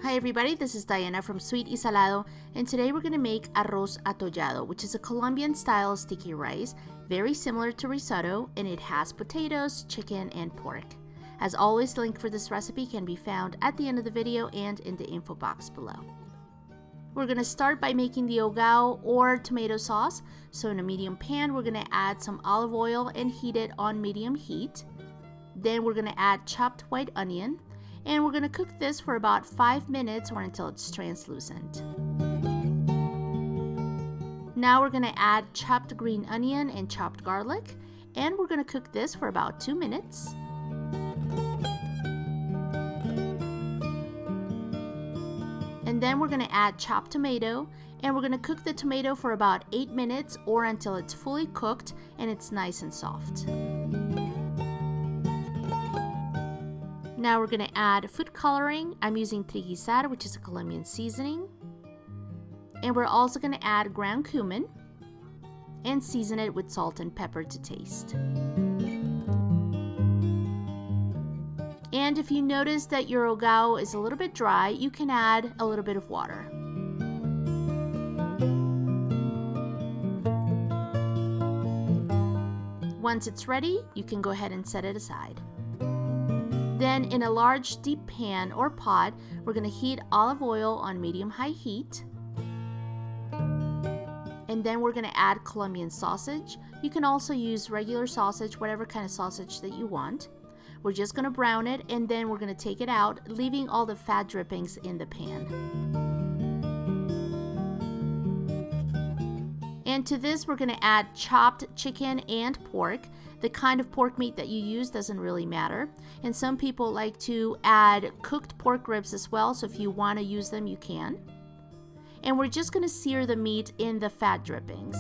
Hi everybody, this is Diana from Sweet y Salado, and today we're going to make arroz atollado, which is a Colombian style sticky rice, very similar to risotto, and it has potatoes, chicken, and pork. As always, the link for this recipe can be found at the end of the video and in the info box below. We're going to start by making the ogao or tomato sauce. So in a medium pan, we're going to add some olive oil and heat it on medium heat. Then we're going to add chopped white onion. And we're going to cook this for about 5 minutes or until it's translucent. Now we're going to add chopped green onion and chopped garlic, and we're going to cook this for about 2 minutes. And then we're going to add chopped tomato, and we're going to cook the tomato for about 8 minutes or until it's fully cooked and it's nice and soft. Now we're going to add food coloring. I'm using triquisar, which is a Colombian seasoning. And we're also going to add ground cumin and season it with salt and pepper to taste. And if you notice that your ogao is a little bit dry, you can add a little bit of water. Once it's ready, you can go ahead and set it aside. Then in a large deep pan or pot, we're going to heat olive oil on medium-high heat. And then we're going to add Colombian sausage. You can also use regular sausage, whatever kind of sausage that you want. We're just going to brown it, and then we're going to take it out, leaving all the fat drippings in the pan. And to this, we're going to add chopped chicken and pork. The kind of pork meat that you use doesn't really matter. And some people like to add cooked pork ribs as well, so if you want to use them, you can. And we're just going to sear the meat in the fat drippings.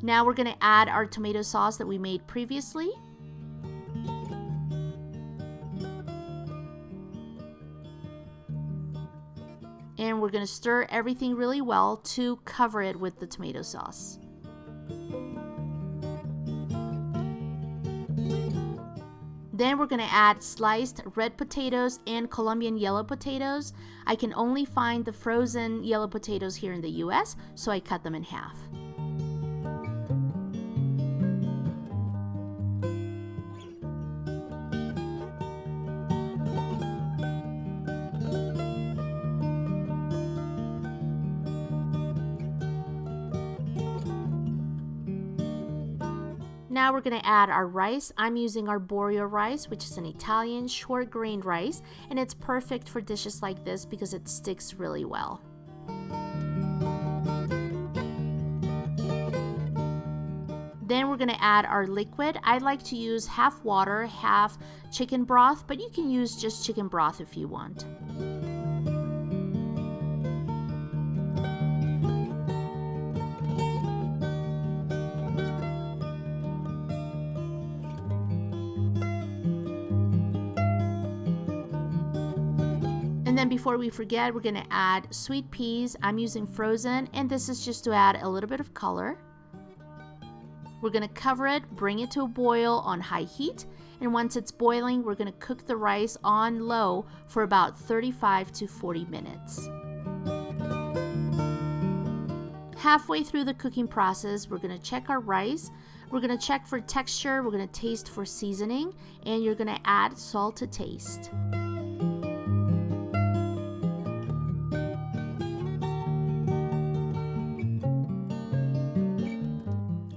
Now we're going to add our tomato sauce that we made previously. And we're going to stir everything really well to cover it with the tomato sauce. Then we're going to add sliced red potatoes and Colombian yellow potatoes. I can only find the frozen yellow potatoes here in the US, so I cut them in half. Now we're going to add our rice. I'm using arborio rice, which is an Italian short grain rice, and it's perfect for dishes like this because it sticks really well. Then we're going to add our liquid. I like to use half water, half chicken broth, but you can use just chicken broth if you want. And then before we forget, we're going to add sweet peas. I'm using frozen, and this is just to add a little bit of color. We're going to cover it, bring it to a boil on high heat, and once it's boiling, we're going to cook the rice on low for about 35 to 40 minutes. Halfway through the cooking process, we're going to check our rice. We're going to check for texture, we're going to taste for seasoning, and you're going to add salt to taste.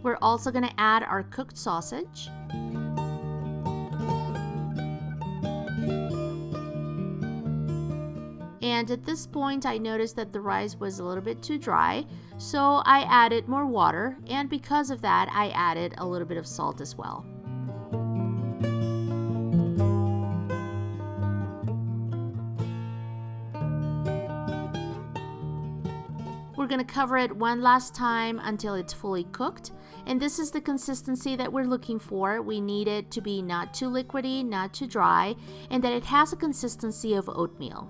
We're also going to add our cooked sausage. And at this point, I noticed that the rice was a little bit too dry, so I added more water, and because of that, I added a little bit of salt as well. We're going to cover it one last time until it's fully cooked, and this is the consistency that we're looking for. We need it to be not too liquidy, not too dry, and that it has a consistency of oatmeal.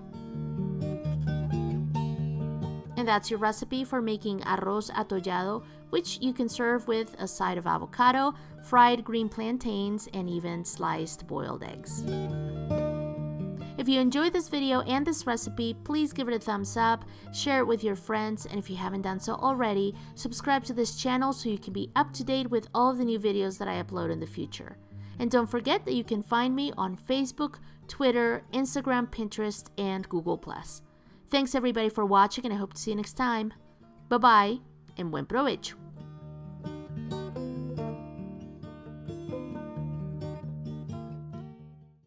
And that's your recipe for making arroz atollado which you can serve with a side of avocado, fried green plantains, and even sliced boiled eggs. If you enjoyed this video and this recipe, please give it a thumbs up, share it with your friends, and if you haven't done so already, subscribe to this channel so you can be up to date with all of the new videos that I upload in the future. And don't forget that you can find me on Facebook, Twitter, Instagram, Pinterest, and Google+. Thanks everybody for watching, and I hope to see you next time. Bye-bye, and buen provecho.